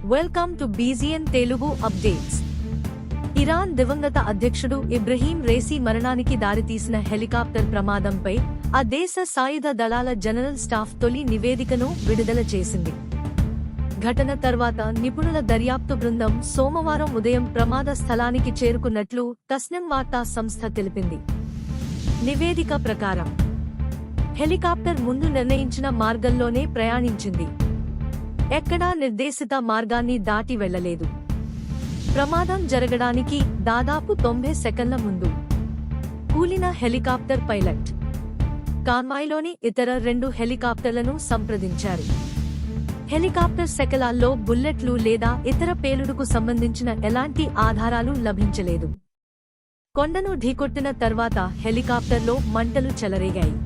Welcome to బీజీఎన్ Telugu updates. Iran దివంగత అధ్యక్షుడు Ebrahim Raisi మరణానికి దారితీసిన హెలికాప్టర్ ప్రమాదంపై ఆ దేశ సాయుధ దళాల జనరల్ స్టాఫ్ తొలి నివేదికను విడుదల చేసింది. ఘటన తర్వాత నిపుణుల దర్యాప్తు బృందం సోమవారం ఉదయం ప్రమాద స్థలానికి చేరుకున్నట్లు తస్నిం వార్తా సంస్థ తెలిపింది. నివేదిక ప్రకారం హెలికాప్టర్ ముందు నిర్ణయించిన మార్గంలోనే ప్రయాణించింది. ఎక్కడా నిర్దేశిత మార్గాన్ని దాటి వెళ్లలేదు. ప్రమాదం జరగడానికి దాదాపు 90 సెకన్ల ముందు కూలిన హెలికాప్టర్ పైలట్ కాన్వాయ్లోని ఇతర 2 హెలికాప్టర్లను సంప్రదించారు. హెలికాప్టర్ శకలాల్లో బుల్లెట్లు లేదా ఇతర పేలుడుకు సంబంధించిన ఎలాంటి ఆధారాలు లభించలేదు. కొండను ఢీకొట్టిన తర్వాత హెలికాప్టర్లో మంటలు చెలరేగాయి.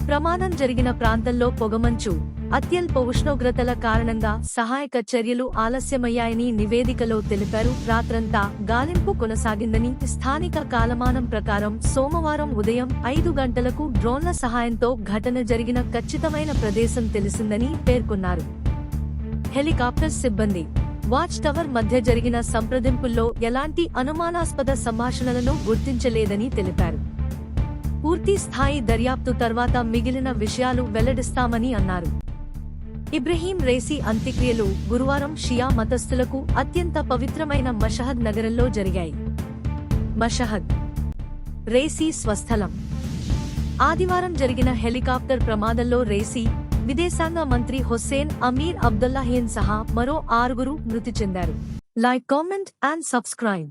ప్రమాదం జరిగిన ప్రాంతంలో పొగమంచు, అత్యల్ప ఉష్ణోగ్రతల కారణంగా సహాయక చర్యలు ఆలస్యమయ్యాయని నివేదికలో తెలిపారు. రాత్రంతా గాలింపు కొనసాగిందని, స్థానిక కాలమానం ప్రకారం సోమవారం ఉదయం 5 గంటలకు డ్రోన్ల సహాయంతో ఘటన జరిగిన ఖచ్చితమైన ప్రదేశం తెలిసిందని పేర్కొన్నారు. హెలికాప్టర్ సిబ్బంది, వాచ్ టవర్ మధ్య జరిగిన సంప్రదింపుల్లో ఎలాంటి అనుమానాస్పద సంభాషణలను గుర్తించలేదని తెలిపారు. పూర్తి స్థాయి దర్యాప్తు తర్వాత మిగిలిన విషయాలు వెల్లడిస్తామని అన్నారు. ఇబ్రహీం రైసీ అంత్యక్రియలు గురువారం షియా మతస్థులకు అత్యంత పవిత్రమైన మషహద్ నగరంలో జరిగాయి. మషహద్ రైసీ స్వస్థలం. ఆదివారం జరిగిన హెలికాప్టర్ ప్రమాదంలో రైసీ, విదేశాంగ మంత్రి హుస్సేన్ అమీర్ అబ్దుల్లాహియన్ సహా మరో 6 మృతి చెందారు. Like, comment and subscribe.